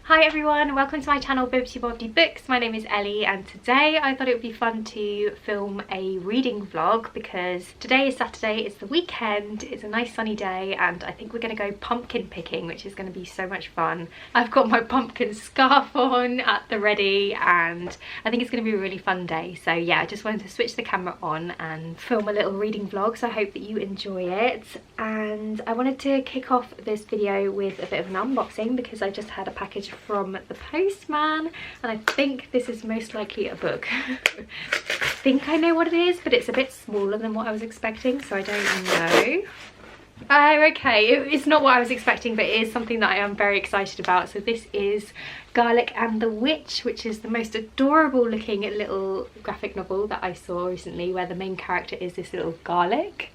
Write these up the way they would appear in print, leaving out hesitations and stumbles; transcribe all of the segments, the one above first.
Hi everyone, welcome to my channel Bibbidi Bobbidi Books. My name is Ellie and today I thought it would be fun to film a reading vlog because today is Saturday, it's the weekend, it's a nice sunny day and I think we're going to go pumpkin picking, which is going to be so much fun. I've got my pumpkin scarf on at the ready and I think it's going to be a really fun day. So yeah, I just wanted to switch the camera on and film a little reading vlog, so I hope that you enjoy it. And I wanted to kick off this video with a bit of an unboxing because I just had a package from the postman and I think this is most likely a book. I think I know what it is, but it's a bit smaller than what I was expecting, so I don't know. Oh, okay, it's not what I was expecting, but it is something that I am very excited about. So this is Garlic and the Witch, which is the most adorable looking little graphic novel that I saw recently, where the main character is this little garlic.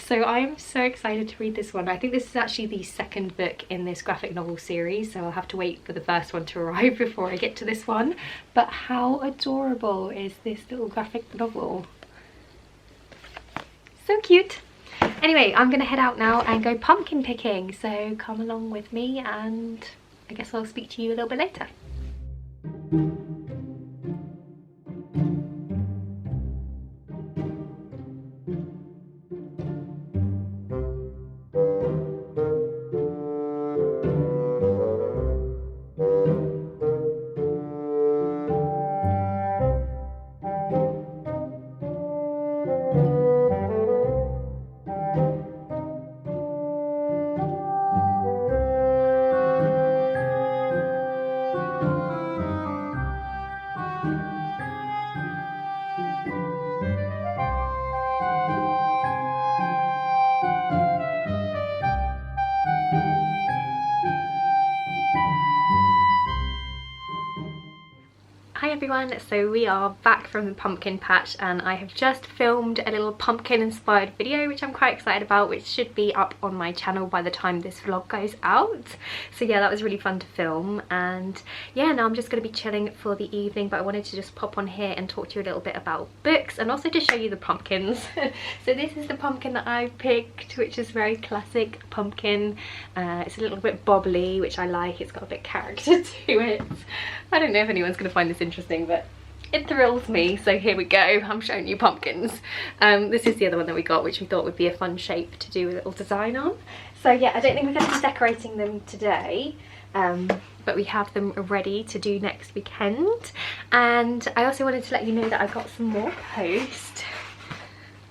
So I am so excited to read this one. I think this is actually the second book in this graphic novel series, so I'll have to wait for the first one to arrive before I get to this one. But how adorable is this little graphic novel? So cute. Anyway, I'm gonna head out now and go pumpkin picking, so come along with me and I guess I'll speak to you a little bit later. Hi everyone, so we are back from the pumpkin patch and I have just filmed a little pumpkin inspired video which I'm quite excited about, which should be up on my channel by the time this vlog goes out. So yeah, that was really fun to film, and yeah, now I'm just going to be chilling for the evening, but I wanted to just pop on here and talk to you a little bit about books and also to show you the pumpkins. So this is the pumpkin that I picked, which is very classic pumpkin. It's a little bit bobbly, which I like. It's got a bit of character to it. I don't know if anyone's going to find this interesting, but it thrills me, so here we go. I'm showing you pumpkins. This is the other one that we got, which we thought would be a fun shape to do a little design on. So yeah, I don't think we're going to be decorating them today, but we have them ready to do next weekend. And I also wanted to let you know that I got some more post.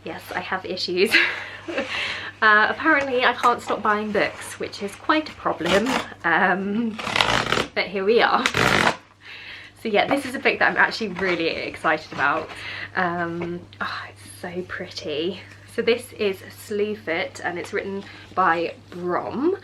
Yes, I have issues. Apparently I can't stop buying books, which is quite a problem, but here we are. So yeah, this is a book that I'm actually really excited about. Oh, it's so pretty. So this is Slewfoot and it's written by Brom.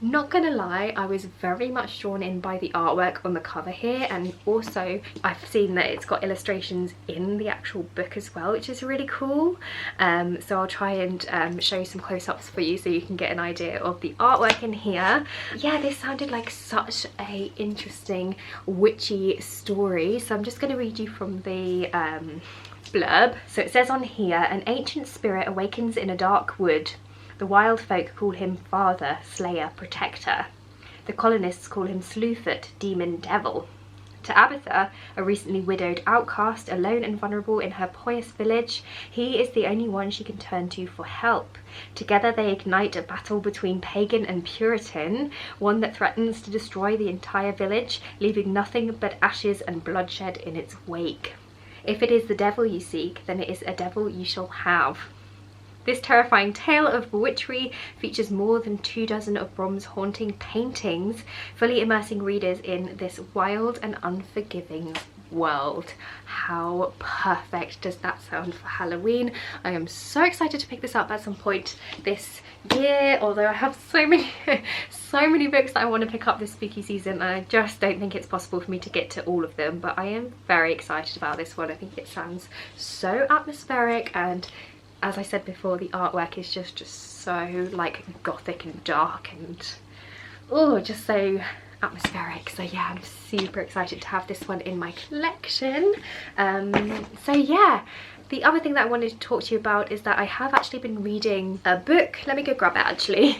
Not gonna lie, I was very much drawn in by the artwork on the cover here, and also I've seen that it's got illustrations in the actual book as well, which is really cool. So I'll try and show you some close-ups for you so you can get an idea of the artwork in here. Yeah, this sounded like such a interesting witchy story, so I'm just going to read you from the blurb. So it says on here, an ancient spirit awakens in a dark wood. The wild folk call him Father, Slayer, Protector. The colonists call him Slewfoot, Demon, Devil. To Abatha, a recently widowed outcast, alone and vulnerable in her pious village, he is the only one she can turn to for help. Together they ignite a battle between pagan and Puritan, one that threatens to destroy the entire village, leaving nothing but ashes and bloodshed in its wake. If it is the devil you seek, then it is a devil you shall have. This terrifying tale of witchery features more than 24 of Brom's haunting paintings, fully immersing readers in this wild and unforgiving world. How perfect does that sound for Halloween? I am so excited to pick this up at some point this year, although I have so many books that I want to pick up this spooky season and I just don't think it's possible for me to get to all of them, but I am very excited about this one. I think it sounds so atmospheric, and as I said before, the artwork is just so like gothic and dark and oh, just so atmospheric. So yeah, I'm super excited to have this one in my collection. So yeah, the other thing that I wanted to talk to you about is that I have actually been reading a book. Let me go grab it actually.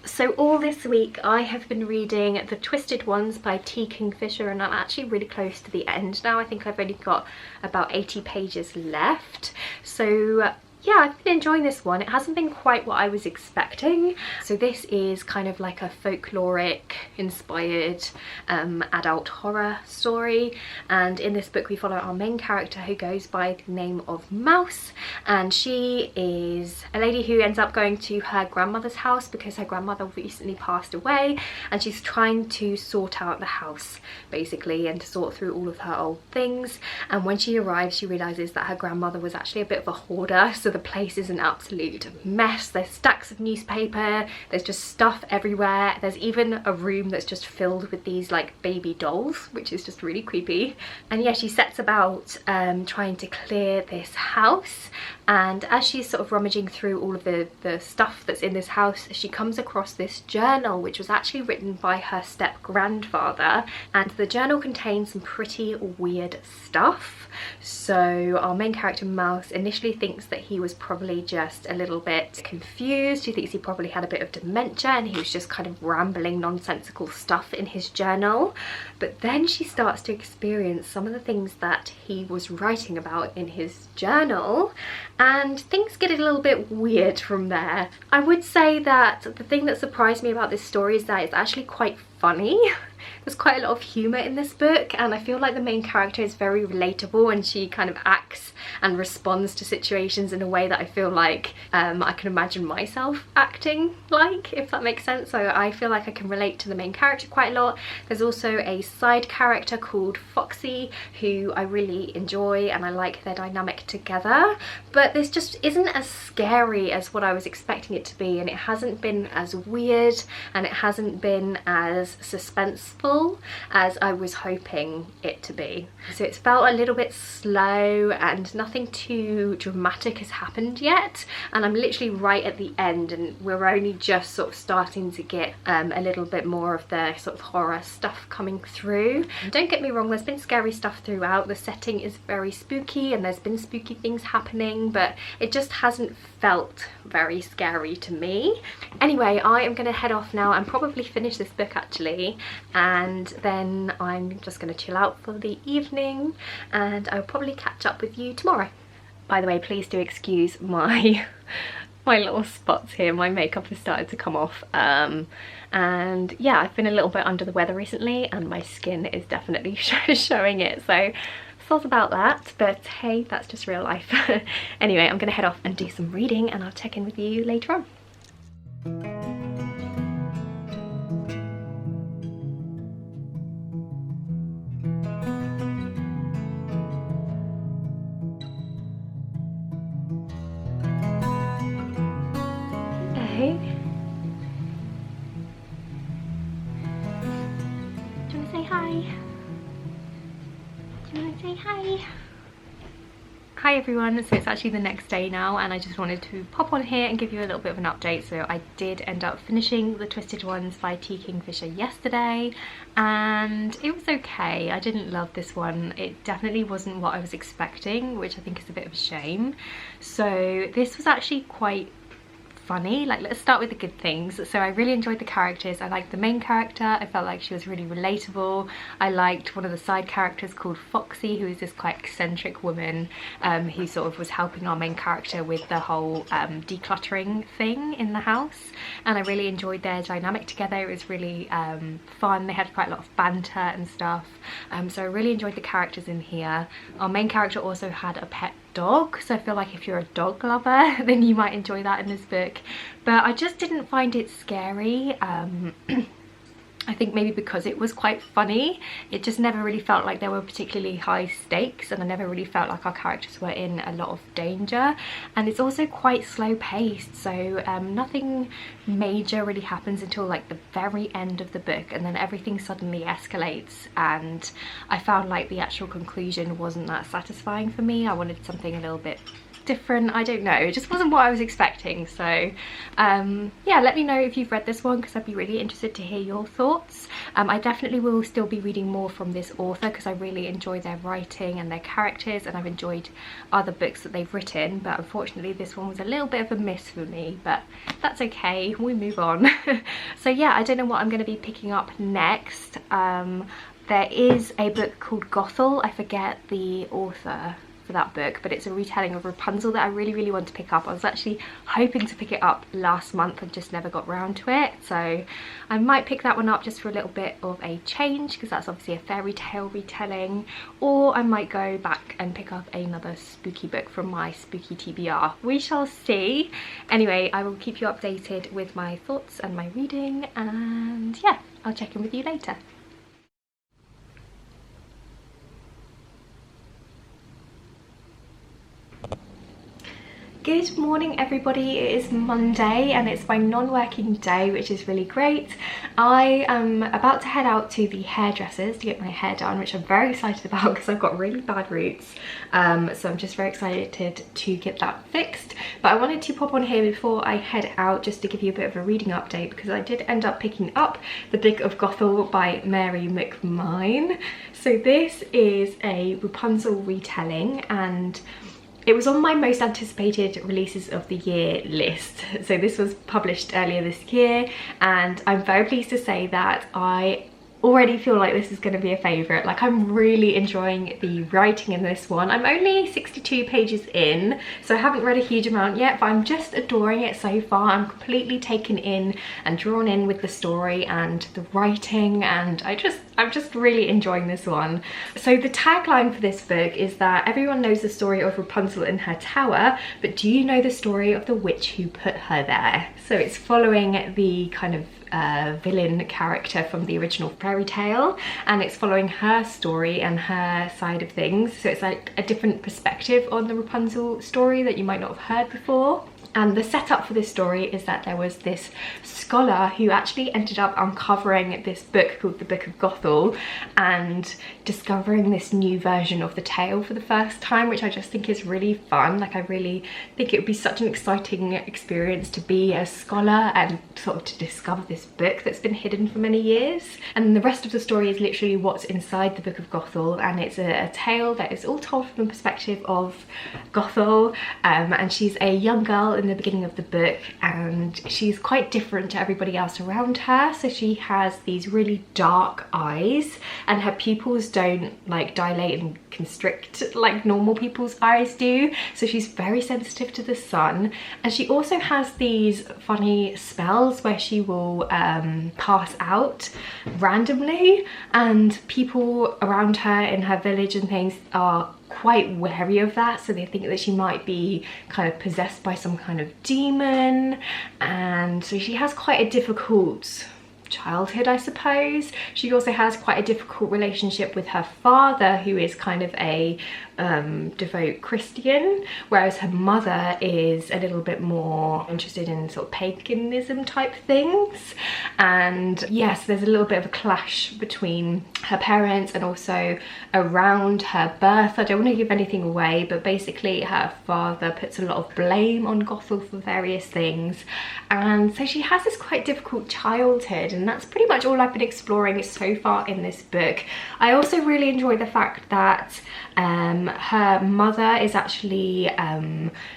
So all this week I have been reading The Twisted Ones by T. Kingfisher, and I'm actually really close to the end now. I think I've only got about 80 pages left. So yeah, I've been enjoying this one. It hasn't been quite what I was expecting. So this is kind of like a folkloric inspired adult horror story, and in this book we follow our main character who goes by the name of Mouse, and she is a lady who ends up going to her grandmother's house because her grandmother recently passed away, and she's trying to sort out the house basically and to sort through all of her old things. And when she arrives she realizes that her grandmother was actually a bit of a hoarder, so the place is an absolute mess. There's stacks of newspaper, there's just stuff everywhere. There's even a room that's just filled with these like baby dolls, which is just really creepy. And yeah, she sets about trying to clear this house, and as she's sort of rummaging through all of the stuff that's in this house, she comes across this journal which was actually written by her step-grandfather, and the journal contains some pretty weird stuff. So our main character Mouse initially thinks that he was probably just a little bit confused. He thinks he probably had a bit of dementia and he was just kind of rambling nonsensical stuff in his journal. But then she starts to experience some of the things that he was writing about in his journal, and things get a little bit weird from there. I would say that the thing that surprised me about this story is that it's actually quite funny. There's quite a lot of humour in this book, and I feel like the main character is very relatable, and she kind of acts and responds to situations in a way that I feel like I can imagine myself acting like, if that makes sense. So I feel like I can relate to the main character quite a lot. There's also a side character called Foxy who I really enjoy, and I like their dynamic together, but this just isn't as scary as what I was expecting it to be, and it hasn't been as weird and it hasn't been as suspenseful as I was hoping it to be. So it's felt a little bit slow and nothing too dramatic has happened yet, and I'm literally right at the end and we're only just sort of starting to get a little bit more of the sort of horror stuff coming through. And don't get me wrong, there's been scary stuff throughout. The setting is very spooky and there's been spooky things happening, but it just hasn't felt very scary to me. Anyway, I am going to head off now and probably finish this book actually, and then I'm just going to chill out for the evening, and I'll probably catch up with you tomorrow. By the way, please do excuse my little spots here. My makeup has started to come off, and yeah, I've been a little bit under the weather recently and my skin is definitely showing it, so thought about that, but hey, that's just real life. Anyway, I'm gonna head off and do some reading and I'll check in with you later on. Hey. Do you wanna say hi? Do you want to say hi? Hi everyone, so it's actually the next day now and I just wanted to pop on here and give you a little bit of an update. So I did end up finishing The Twisted Ones by T. Kingfisher yesterday and it was okay. I didn't love this one. It definitely wasn't what I was expecting, which I think is a bit of a shame. So this was actually quite funny. Like, let's start with the good things. So I really enjoyed the characters. I liked the main character. I felt like she was really relatable. I liked one of the side characters called Foxy, who is this quite eccentric woman who sort of was helping our main character with the whole decluttering thing in the house, and I really enjoyed their dynamic together. It was really fun. They had quite a lot of banter and stuff, so I really enjoyed the characters in here. Our main character also had a pet dog, so I feel like if you're a dog lover then you might enjoy that in this book, but I just didn't find it scary. I think maybe because it was quite funny, it just never really felt like there were particularly high stakes, and I never really felt like our characters were in a lot of danger. And it's also quite slow paced, so nothing major really happens until like the very end of the book, and then everything suddenly escalates, and I found like the actual conclusion wasn't that satisfying for me. I wanted something a little bit different, I don't know, it just wasn't what I was expecting. So yeah, let me know if you've read this one, because I'd be really interested to hear your thoughts. I definitely will still be reading more from this author because I really enjoy their writing and their characters, and I've enjoyed other books that they've written, but unfortunately this one was a little bit of a miss for me, but that's okay, we move on. So yeah, I don't know what I'm going to be picking up next. There is a book called Gothel, I forget the author for that book, but it's a retelling of Rapunzel that I really want to pick up. I was actually hoping to pick it up last month and just never got round to it, so I might pick that one up just for a little bit of a change, because that's obviously a fairy tale retelling, or I might go back and pick up another spooky book from my spooky TBR. We shall see. Anyway, I will keep you updated with my thoughts and my reading, and yeah, I'll check in with you later. Good morning everybody, it is Monday and it's my non-working day, which is really great. I am about to head out to the hairdressers to get my hair done, which I'm very excited about because I've got really bad roots, so I'm just very excited to get that fixed. But I wanted to pop on here before I head out just to give you a bit of a reading update, because I did end up picking up the Book of Gothel by Mary McMine. So this is a Rapunzel retelling, and it was on my most anticipated releases of the year list. So this was published earlier this year, and I'm very pleased to say that I already feel like this is going to be a favourite. Like, I'm really enjoying the writing in this one. I'm only 62 pages in, so I haven't read a huge amount yet, but I'm just adoring it so far. I'm completely taken in and drawn in with the story and the writing, and I'm just really enjoying this one. So the tagline for this book is that everyone knows the story of Rapunzel in her tower, but do you know the story of the witch who put her there? So it's following the kind of villain character from the original fairy tale, and it's following her story and her side of things. So it's like a different perspective on the Rapunzel story that you might not have heard before. And the setup for this story is that there was this scholar who actually ended up uncovering this book called the Book of Gothel and discovering this new version of the tale for the first time, which I just think is really fun. Like, I really think it would be such an exciting experience to be a scholar and sort of to discover this book that's been hidden for many years. And the rest of the story is literally what's inside the Book of Gothel, and it's a tale that is all told from the perspective of Gothel, and she's a young girl in the beginning of the book, and she's quite different to everybody else around her. So she has these really dark eyes, and her pupils don't like dilate and constrict like normal people's eyes do, so she's very sensitive to the sun. And she also has these funny spells where she will pass out randomly, and people around her in her village and things are quite wary of that, so they think that she might be kind of possessed by some kind of demon. And so she has quite a difficult childhood, I suppose. She also has quite a difficult relationship with her father, who is kind of a devout Christian, whereas her mother is a little bit more interested in sort of paganism type things. And yes, there's a little bit of a clash between her parents, and also around her birth. I don't want to give anything away, but basically her father puts a lot of blame on Gothel for various things, and so she has this quite difficult childhood, and that's pretty much all I've been exploring so far in this book. I also really enjoy the fact that her mother is actually,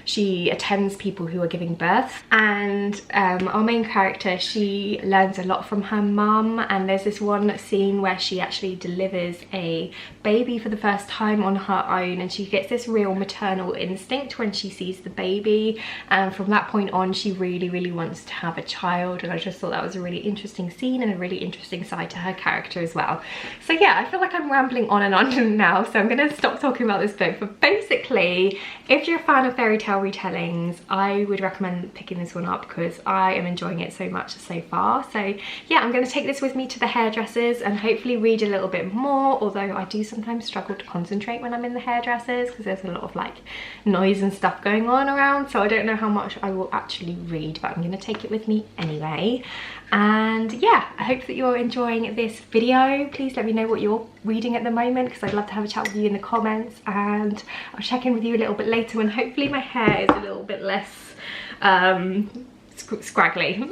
she attends people who are giving birth, and our main character, she learns a lot from her mum, and there's this one scene where she actually delivers a baby for the first time on her own, and she gets this real maternal instinct when she sees the baby, and from that point on she really wants to have a child. And I just thought that was a really interesting scene and a really interesting side to her character as well. So yeah, I feel like I'm rambling on and on now, so I'm gonna stop talking about this book. But basically, if you're a fan of fairy tale retellings, I would recommend picking this one up because I am enjoying it so much so far. So yeah, I'm going to take this with me to the hairdressers and hopefully read a little bit more, although I do sometimes struggle to concentrate when I'm in the hairdressers because there's a lot of like noise and stuff going on around, so I don't know how much I will actually read, but I'm going to take it with me anyway. And yeah, I hope that you're enjoying this video. Please let me know what you're reading at the moment, because I'd love to have a chat with you in the comments, and I'll check in with you a little bit later when hopefully my hair is a little bit less scraggly.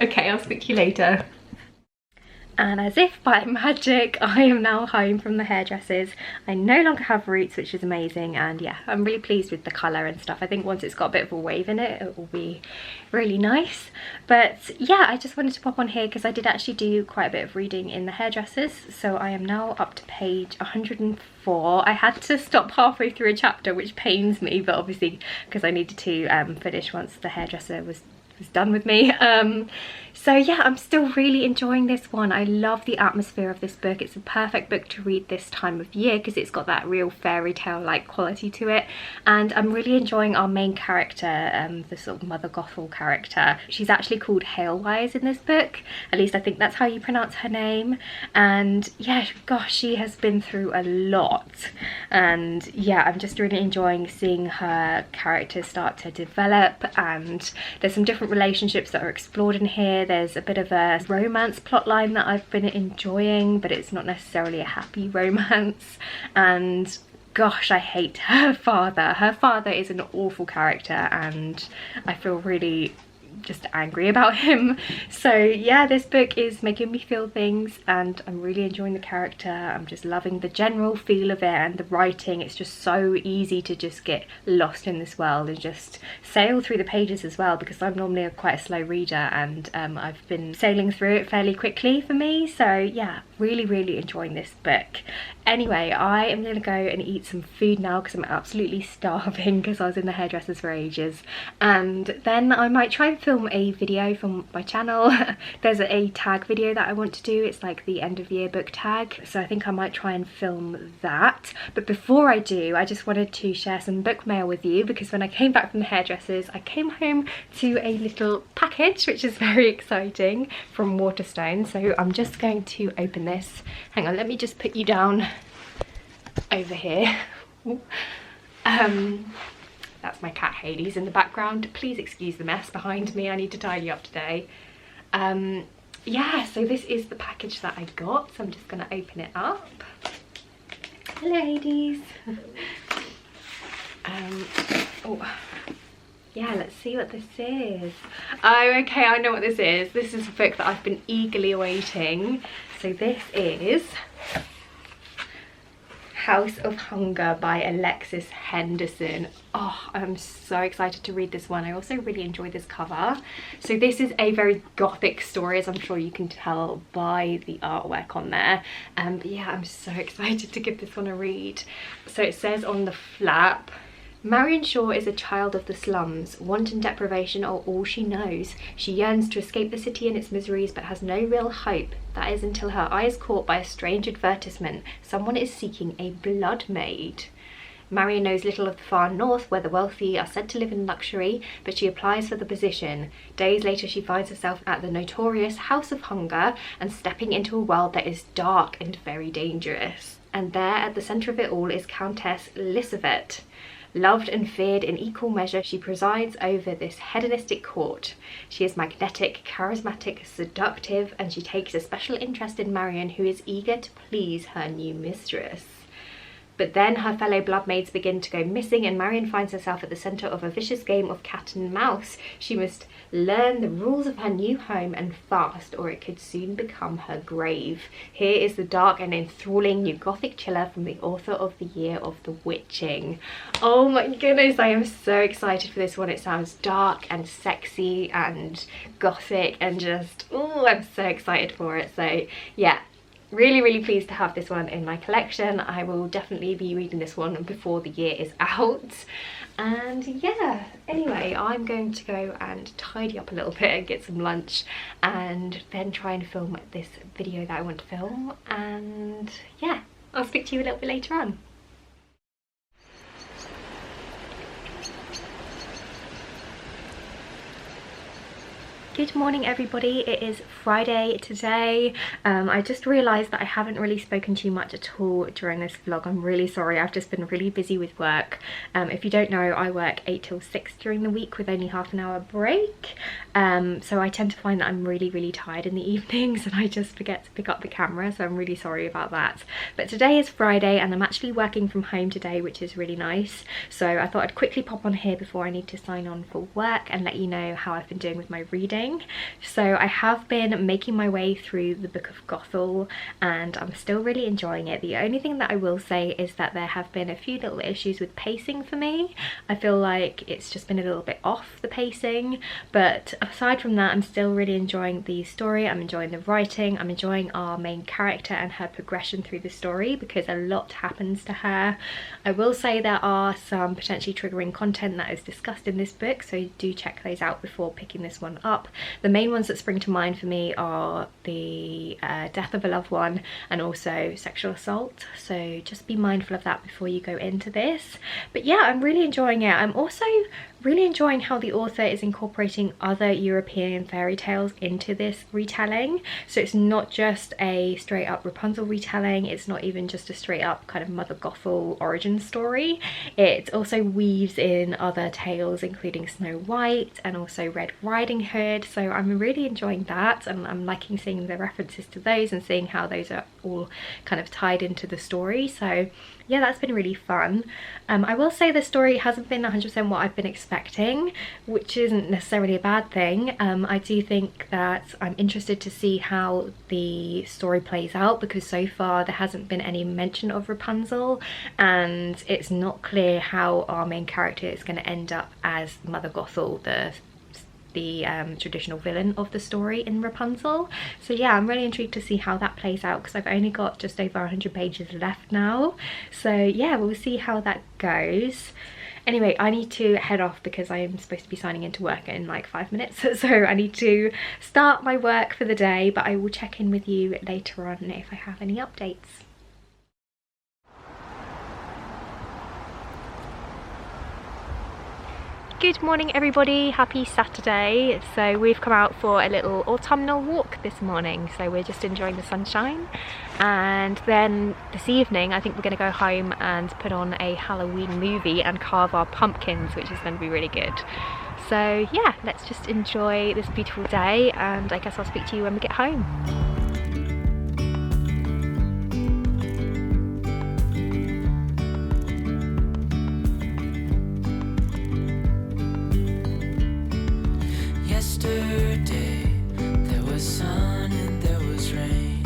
Okay, I'll speak to you later. And as if by magic, I am now home from the hairdressers. I no longer have roots, which is amazing, and yeah, I'm really pleased with the colour and stuff. I think once it's got a bit of a wave in it, it will be really nice. But yeah, I just wanted to pop on here because I did actually do quite a bit of reading in the hairdressers, so I am now up to page 104. I had to stop halfway through a chapter, which pains me, but obviously because I needed to finish once the hairdresser was done with me. So yeah, I'm still really enjoying this one. I love the atmosphere of this book. It's a perfect book to read this time of year because it's got that real fairy tale like quality to it, and I'm really enjoying our main character, the sort of Mother Gothel character. She's actually called Halewise in this book, at least I think that's how you pronounce her name. And yeah, gosh, she has been through a lot, and yeah, I'm just really enjoying seeing her character start to develop, and there's some different relationships that are explored in here. There's a bit of a romance plotline that I've been enjoying, but it's not necessarily a happy romance. And gosh, I hate her father. Her father is an awful character, and I feel really just angry about him. So yeah, this book is making me feel things, and I'm really enjoying the character. I'm just loving the general feel of it and the writing. It's just so easy to just get lost in this world and just sail through the pages as well, because I'm normally quite a slow reader, and I've been sailing through it fairly quickly for me. So yeah, really enjoying this book. Anyway, I am gonna go and eat some food now because I'm absolutely starving because I was in the hairdressers for ages, and then I might try and film a video from my channel. There's a tag video that I want to do. It's like the end of year book tag, so I think I might try and film that. But before I do, I just wanted to share some book mail with you, because when I came back from the hairdressers, I came home to a little package, which is very exciting, from Waterstone. So I'm just going to open this. Hang on, let me just put you down over here. That's my cat Hayley's in the background. Please excuse the mess behind me. I need to tidy up today. Yeah, so this is the package that I got, so I'm just gonna open it up. Hello, ladies. Oh, yeah, let's see what this is. Oh, okay, I know what this is. This is a book that I've been eagerly awaiting. So this is House of Hunger by Alexis Henderson. Oh, I'm so excited to read this one. I also really enjoy this cover. So this is a very gothic story, as I'm sure you can tell by the artwork on there. But yeah, I'm so excited to give this one a read. So it says on the flap, Marion Shaw is a child of the slums. Want and deprivation are all she knows. She yearns to escape the city and its miseries, but has no real hope. That is until her eye is caught by a strange advertisement. Someone is seeking a blood maid. Marion knows little of the far north, where the wealthy are said to live in luxury, but she applies for the position. Days later, she finds herself at the notorious House of Hunger and stepping into a world that is dark and very dangerous. And there, at the centre of it all, is Countess Lysavet. Loved and feared in equal measure, she presides over this hedonistic court. She is magnetic, charismatic, seductive, and she takes a special interest in Marion, who is eager to please her new mistress. But then her fellow bloodmaids begin to go missing, and Marion finds herself at the centre of a vicious game of cat and mouse. She must learn the rules of her new home and fast, or it could soon become her grave. Here is the dark and enthralling new Gothic chiller from the author of The Year of the Witching. Oh my goodness, I am so excited for this one. It sounds dark and sexy and Gothic and just, oh, I'm so excited for it. So yeah, really pleased to have this one in my collection. I will definitely be reading this one before the year is out. And yeah, anyway, I'm going to go and tidy up a little bit and get some lunch, and then try and film this video that I want to film. And yeah, I'll speak to you a little bit later on. Good morning everybody, it is Friday today. I just realised that I haven't really spoken to you much at all during this vlog. I'm really sorry, I've just been really busy with work. If you don't know, I work 8 till 6 during the week with only half an hour break. So I tend to find that I'm really tired in the evenings and I just forget to pick up the camera, so I'm really sorry about that. But today is Friday and I'm actually working from home today, which is really nice. So I thought I'd quickly pop on here before I need to sign on for work and let you know how I've been doing with my reading. So I have been making my way through the Book of Gothel and I'm still really enjoying it. The only thing that I will say is that there have been a few little issues with pacing for me. I feel like it's just been a little bit off the pacing, but aside from that I'm still really enjoying the story. I'm enjoying the writing, I'm enjoying our main character and her progression through the story because a lot happens to her. I will say there are some potentially triggering content that is discussed in this book, so do check those out before picking this one up. The main ones that spring to mind for me are the death of a loved one and also sexual assault, so just be mindful of that before you go into this. But yeah, I'm really enjoying it. I'm also really enjoying how the author is incorporating other European fairy tales into this retelling. So it's not just a straight up Rapunzel retelling, it's not even just a straight up kind of Mother Gothel origin story. It also weaves in other tales including Snow White and also Red Riding Hood, so I'm really enjoying that and I'm liking seeing the references to those and seeing how those are all kind of tied into the story. So yeah, that's been really fun. I will say the story hasn't been 100% what I've been expecting, which isn't necessarily a bad thing. I do think that I'm interested to see how the story plays out because so far there hasn't been any mention of Rapunzel and it's not clear how our main character is going to end up as Mother Gothel, the traditional villain of the story in Rapunzel. So yeah, I'm really intrigued to see how that plays out because I've only got just over 100 pages left now. So yeah, we'll see how that goes. Anyway, I need to head off because I am supposed to be signing into work in like 5 minutes, so I need to start my work for the day, but I will check in with you later on if I have any updates. Good morning everybody, happy Saturday. So we've come out for a little autumnal walk this morning, so we're just enjoying the sunshine, and then this evening I think we're going to go home and put on a Halloween movie and carve our pumpkins, which is going to be really good. So yeah, let's just enjoy this beautiful day and I guess I'll speak to you when we get home. Yesterday there was sun and there was rain,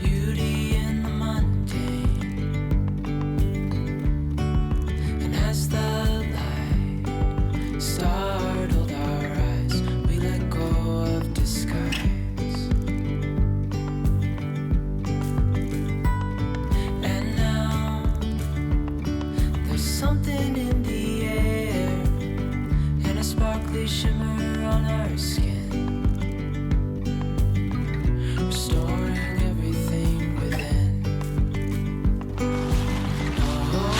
beauty in the mundane. And as the light startled our eyes, we let go of disguise. And now there's something in the air and a sparkly shimmer on our skin, restoring everything within. Oh,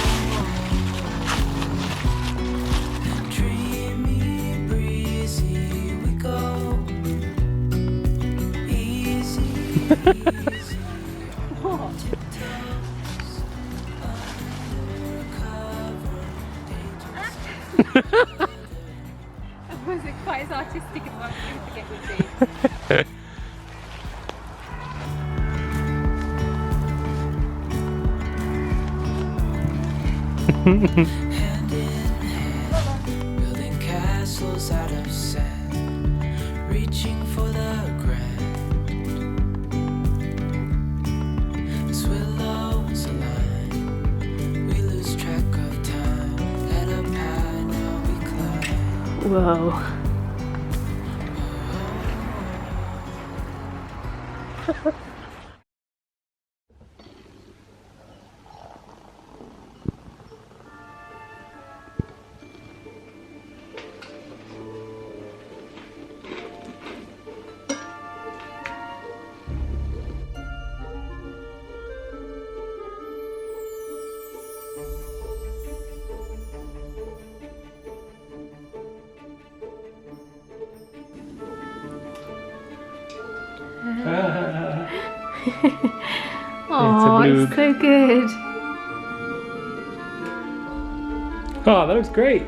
dreamy, breezy, we go easy, easy on tiptoes under cover angels. Was it quite as artistic as I think it would be? Hand in hand, building castles out of sand, reaching for the grand. As willows align, we lose track of time. Head up high, now we climb. Whoa. Oh, blue. it's so good. Oh, that looks great.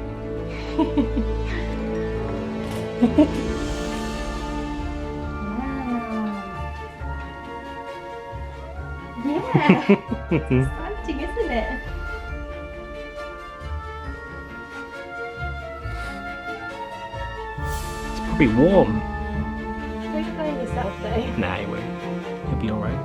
Yeah, it's exciting, isn't it? It's probably warm. Don't burn yourself though. Nah, it won't. It'll be alright.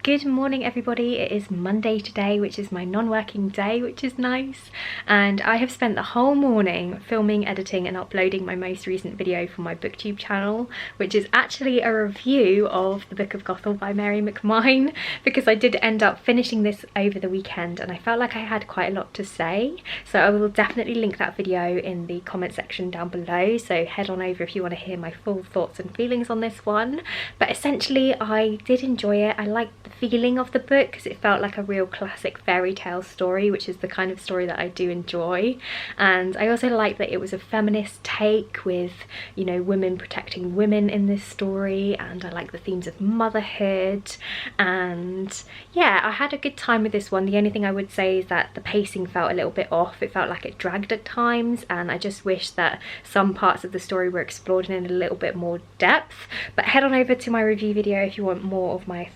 Good morning everybody, it is Monday today, which is my non-working day, which is nice, and I have spent the whole morning filming, editing and uploading my most recent video for my booktube channel, which is actually a review of The Book of Gothel by Mary McMine, because I did end up finishing this over the weekend and I felt like I had quite a lot to say, so I will definitely link that video in the comment section down below, so head on over if you want to hear my full thoughts and feelings on this one. But essentially I did enjoy it. I liked the feeling of the book because it felt like a real classic fairy tale story, which is the kind of story that I do enjoy, and I also liked that it was a feminist take with, you know, women protecting women in this story, and I like the themes of motherhood, and yeah, I had a good time with this one. The only thing I would say is that the pacing felt a little bit off. It felt like it dragged at times, and I just wish that some parts of the story were explored in a little bit more depth. But head on over to my review video if you want more of my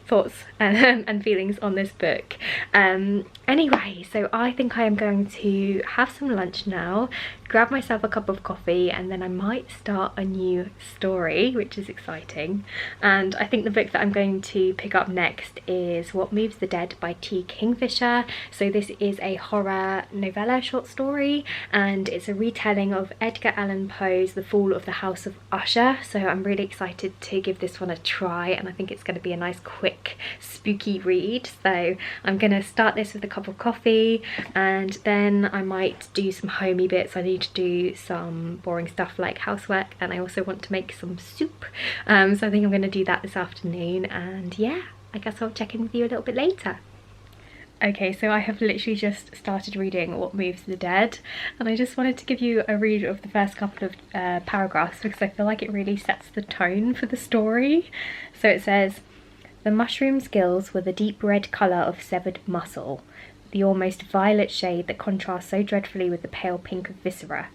thoughts and feelings on this book. Anyway, so I think I am going to have some lunch now, grab myself a cup of coffee, and then I might start a new story, which is exciting. And I think the book that I'm going to pick up next is What Moves the Dead by T. Kingfisher. So this is a horror novella short story, and it's a retelling of Edgar Allan Poe's The Fall of the House of Usher. So I'm really excited to give this one a try, and I think it's going to be a nice quick spooky read. So I'm going to start this with a cup of coffee, and then I might do some homey bits. I need to do some boring stuff like housework, and I also want to make some soup, so I think I'm going to do that this afternoon, and yeah, I guess I'll check in with you a little bit later. Okay, so I have literally just started reading What Moves the Dead, and I just wanted to give you a read of the first couple of paragraphs because I feel like it really sets the tone for the story. So it says, "The mushroom's gills were the deep red colour of severed muscle, the almost violet shade that contrasts so dreadfully with the pale pink of viscera.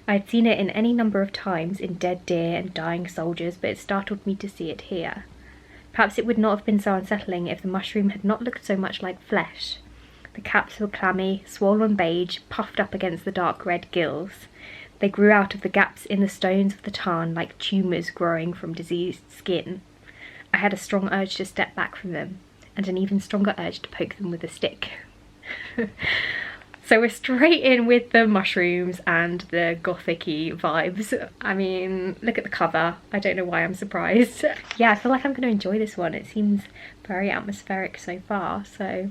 I had seen it in any number of times in dead deer and dying soldiers, but it startled me to see it here. Perhaps it would not have been so unsettling if the mushroom had not looked so much like flesh. The caps were clammy, swollen beige, puffed up against the dark red gills. They grew out of the gaps in the stones of the tarn like tumours growing from diseased skin. I had a strong urge to step back from them, and an even stronger urge to poke them with a stick." So we're straight in with the mushrooms and the gothic-y vibes. I mean, look at the cover. I don't know why I'm surprised. Yeah, I feel like I'm going to enjoy this one. It seems very atmospheric so far. So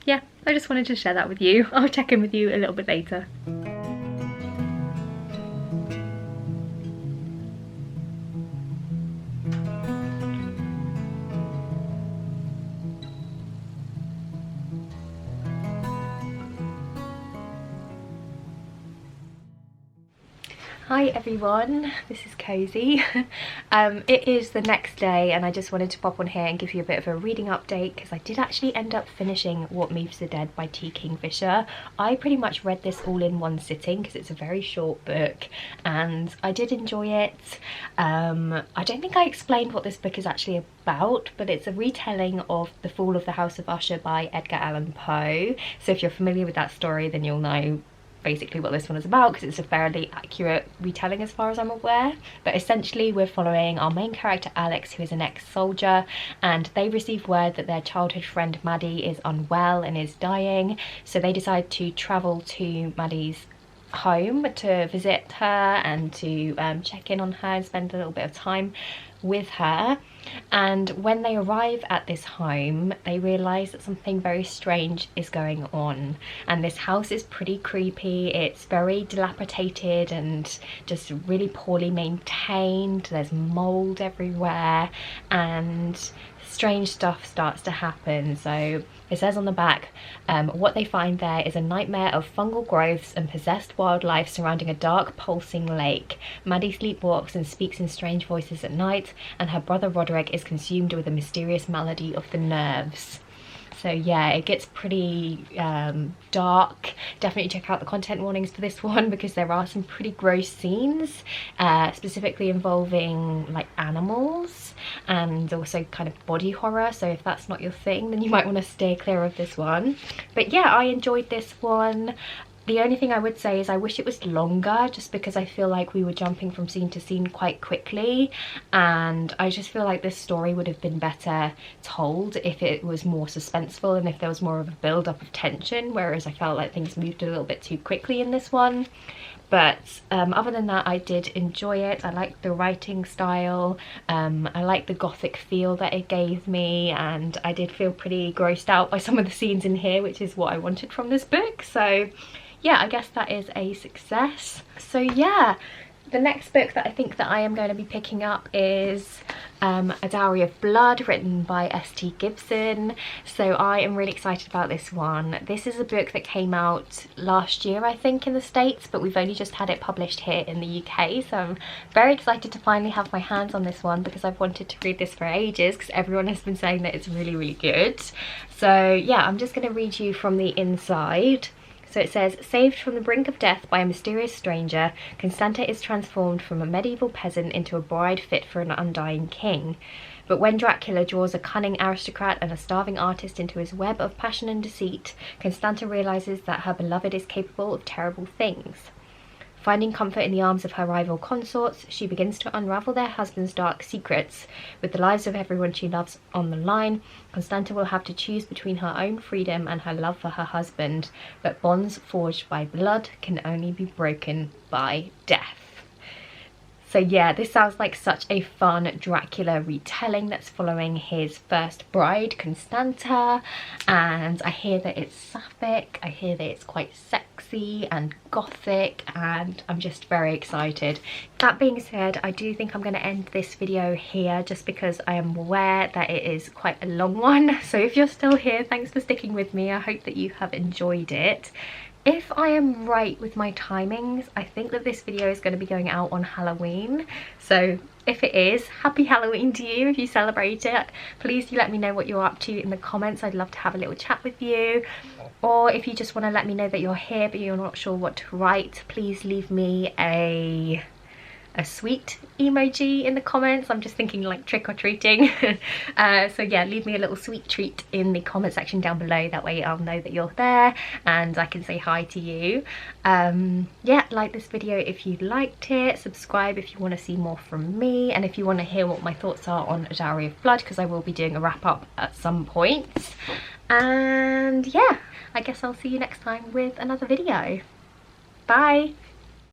yeah, I just wanted to share that with you. I'll check in with you a little bit later. Hi everyone, this is Cozy. It is the next day and I just wanted to pop on here and give you a bit of a reading update because I did actually end up finishing What Moves the Dead by T. Kingfisher. I pretty much read this all in one sitting because it's a very short book and I did enjoy it. I don't think I explained what this book is actually about, but it's a retelling of The Fall of the House of Usher by Edgar Allan Poe. So if you're familiar with that story, then you'll know basically what this one is about because it's a fairly accurate retelling as far as I'm aware. But essentially we're following our main character Alex, who is an ex-soldier, and they receive word that their childhood friend Maddie is unwell and is dying, so they decide to travel to Maddie's home to visit her and to check in on her and spend a little bit of time with her. And when they arrive at this home, they realise that something very strange is going on, and this house is pretty creepy. It's very dilapidated and just really poorly maintained. There's mould everywhere, and strange stuff starts to happen. So it says on the back, what they find there is a nightmare of fungal growths and possessed wildlife surrounding a dark, pulsing lake. Maddie sleepwalks and speaks in strange voices at night, and her brother Roderick is consumed with a mysterious malady of the nerves. So yeah, it gets pretty dark. Definitely check out the content warnings for this one, because there are some pretty gross scenes, specifically involving like animals and also kind of body horror. So if that's not your thing, then you might want to steer clear of this one. But yeah, I enjoyed this one. The only thing I would say is I wish it was longer, just because I feel like we were jumping from scene to scene quite quickly, and I just feel like this story would have been better told if it was more suspenseful and if there was more of a build-up of tension, whereas I felt like things moved a little bit too quickly in this one. But other than that, I did enjoy it. I liked the writing style, I liked the gothic feel that it gave me, and I did feel pretty grossed out by some of the scenes in here, which is what I wanted from this book. So yeah, I guess that is a success. So yeah, the next book that I think that I am going to be picking up is A Dowry of Blood, written by S.T. Gibson. So I am really excited about this one. This is a book that came out last year, I think, in the States, but we've only just had it published here in the UK. So I'm very excited to finally have my hands on this one, because I've wanted to read this for ages, because everyone has been saying that it's really, really good. So yeah, I'm just going to read you from the inside. So it says, saved from the brink of death by a mysterious stranger, Constanta is transformed from a medieval peasant into a bride fit for an undying king. But when Dracula draws a cunning aristocrat and a starving artist into his web of passion and deceit, Constanta realizes that her beloved is capable of terrible things. Finding comfort in the arms of her rival consorts, she begins to unravel their husbands' dark secrets. With the lives of everyone she loves on the line, Constanta will have to choose between her own freedom and her love for her husband. But bonds forged by blood can only be broken by death. So yeah, this sounds like such a fun Dracula retelling that's following his first bride, Constanta, and I hear that it's sapphic, I hear that it's quite sexy and gothic, and I'm just very excited. That being said, I do think I'm going to end this video here, just because I am aware that it is quite a long one. So if you're still here, thanks for sticking with me. I hope that you have enjoyed it. If I am right with my timings, I think that this video is going to be going out on Halloween. So if it is, happy Halloween to you if you celebrate it. Please do let me know what you're up to in the comments. I'd love to have a little chat with you. Or if you just want to let me know that you're here but you're not sure what to write, please leave me a sweet emoji in the comments. I'm just thinking like trick-or-treating. So yeah, leave me a little sweet treat in the comment section down below. That way I'll know that you're there and I can say hi to you. Yeah, like this video if you liked it, subscribe if you want to see more from me, and if you want to hear what my thoughts are on A Dowry of Blood, because I will be doing a wrap-up at some point. And yeah, I guess I'll see you next time with another video. Bye!